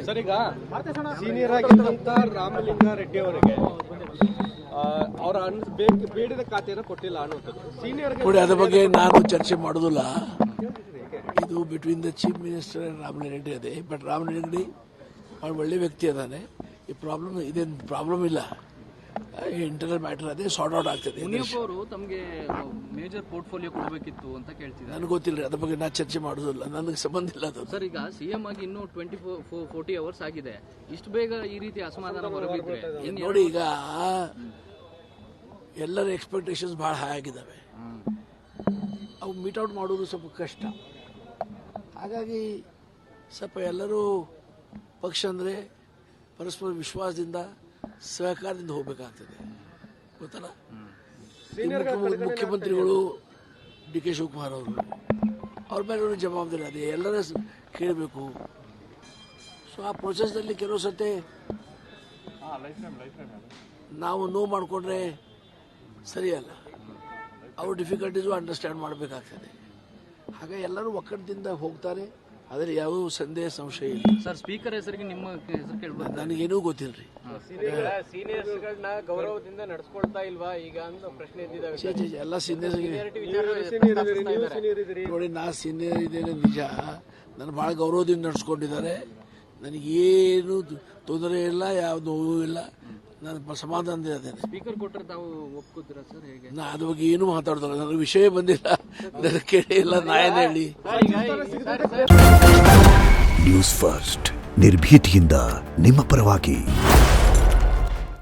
Sir, ಈಗ senior ಆಗಿರುವಂತ ರಾಮಲಿಂಗಾರೆಡ್ಡಿ ಅವರಿಗೆ ಅವರ ಬೇಡಿದ ಖಾತೆಯನ್ನು ಕೊಟ್ಟಿಲ್ಲ ಅನ್ನುವಂಥದ್ದು ಸೀನಿಯರ್ ನೋಡಿ. ಅದ್ರ ಬಗ್ಗೆ ನಾನು ಚರ್ಚೆ ಮಾಡೋದಿಲ್ಲ. ಇದು between the chief minister and Ramalinga Reddy ಅದೇ. ಬಟ್ ರಾಮಲಿಂಗಾರೆಡ್ಡಿ ಅವ್ರು ಒಳ್ಳೆ ವ್ಯಕ್ತಿ ಅದಾನೆ. ಈ ಪ್ರಾಬ್ಲಮ್ ಇದೇನು ಪ್ರಾಬ್ಲಮ್ ಇಲ್ಲ. ಇಂಟರ್ನಲ್ ಮ್ಯಾಟರ್ ಅದೇ ಸಾರ್ಟ್ ಔಟ್ ಆಗ್ತದೆ. ಅವರು ತಮಗೆ ಮೇಜರ್ ಪೋರ್ಟ್ಫೋಲಿಯೋ ಕೊಡಬೇಕಿತ್ತು ಅಂತ ಕೇಳ್ತಿದ್ದಾರೆ. ನನಗೆ ಗೊತ್ತಿಲ್ಲ, ಅದ್ರ ಬಗ್ಗೆ ನಾನು ಚರ್ಚೆ ಮಾಡೋದಿಲ್ಲ, ನನಗೆ ಸಂಬಂಧ ಇಲ್ಲ ಅದು. ಸರ್, ಈಗ ಸಿಎಂ ಆಗಿ ಇನ್ನೂ 40 ಅವರ್ಸ್ ಆಗಿದೆ. ಇಷ್ಟು ಬೇಗ ಈ ರೀತಿ ಅಸಮಾಧಾನ ಹೊರಬಿದ್ರೆ ನೋಡಿ, ಈಗ ಎಲ್ಲರ ಎಕ್ಸ್ಪೆಕ್ಟೇಷನ್ಸ್ ಭಾಳ ಹೈ ಆಗಿದ್ದಾವೆ. ಅವು ಮೀಟ್ ಔಟ್ ಮಾಡೋದು ಸ್ವಲ್ಪ ಕಷ್ಟ. ಹಾಗಾಗಿ ಸ್ವಲ್ಪ ಎಲ್ಲರೂ ಪಕ್ಷ ಅಂದರೆ ಪರಸ್ಪರ ವಿಶ್ವಾಸದಿಂದ ಸಹಕಾರದಿಂದ ಹೋಗಬೇಕಾಗ್ತದೆ, ಗೊತ್ತಲ್ಲ. ಮುಖ್ಯಮಂತ್ರಿಗಳು ಡಿ ಕೆ ಶಿವಕುಮಾರ್ ಅವರು, ಅವ್ರ ಮೇಲೆ ಜವಾಬ್ದಾರಿ ಅದೇ, ಎಲ್ಲರ ಕೇಳಬೇಕು. ಸೊ ಆ ಪ್ರೊಸೆಸ್ನಲ್ಲಿ ಕೆಲವು ಸತೆ ನಾವು ನೋವು ಮಾಡಿಕೊಂಡ್ರೆ ಸರಿಯಲ್ಲ. ಅವ್ರ ಡಿಫಿಕಲ್ಟೀಸು ಅಂಡರ್ಸ್ಟ್ಯಾಂಡ್ ಮಾಡಬೇಕಾಗ್ತದೆ. ಹಾಗೆ ಎಲ್ಲರೂ ಒಕ್ಕಟ್ಟದಿಂದ ಹೋಗ್ತಾರೆ, ಆದರೆ ಯಾವ ಸಂಶಯ ಇಲ್ಲ. ಸರ್, ಸ್ಪೀಕರ್ ಹೆಸರಿಗೆ ನಿಮ್ಮ ಹೆಸರು ಕೇಳಬಹುದು? ನನಗೇನೂ ಗೊತ್ತಿಲ್ಲ ರೀ. ಸೀನಿಯರ್ಸ್ಗಳನ್ನ ಗೌರವದಿಂದ ನಡೆಸ್ಕೊಳ್ತಾ ಇಲ್ವಾ ಈಗ ಅಂತ ಪ್ರಶ್ನೆ ಎದ್ದಿದ್ದಾವೆ. ಎಲ್ಲ ಸೀನಿಯರ್ ನೋಡಿ, ನಾ ಸೀನಿಯರ್ ಇದ್ದೇನೆ ನಿಜ. ನಾನು ಭಾಳ ಗೌರವದಿಂದ ನಡೆಸ್ಕೊಂಡಿದ್ದಾರೆ. ನನಗೇನು ತೊಂದರೆ ಇಲ್ಲ, ಯಾವ ನೋವು ಇಲ್ಲ, ನಾನು ಸಮಾಧಾನದಿಂದ ಇದ್ದೇನೆ. ಸ್ಪೀಕರ್ ಕೊಟ್ಟರೆ ತಾವು ಒಪ್ಕೋತೀರಾ ಸರ್? ಹೇಗೆ? ನಾ ಅದ್ರ ಬಗ್ಗೆ ಏನು ಮಾತಾಡ್ತಾರೆ, ನನಗೆ ವಿಷಯ ಬಂದಿಲ್ಲ, ನನಗೆ ಕೇಳಿ ಇಲ್ಲ, ನಾ ಏನು ಹೇಳಿ. ನ್ಯೂಸ್ ಫಸ್ಟ್ ನಿರ್ಭೀತಿಯಿಂದ ನಿಮ್ಮ ಪರವಾಗಿ.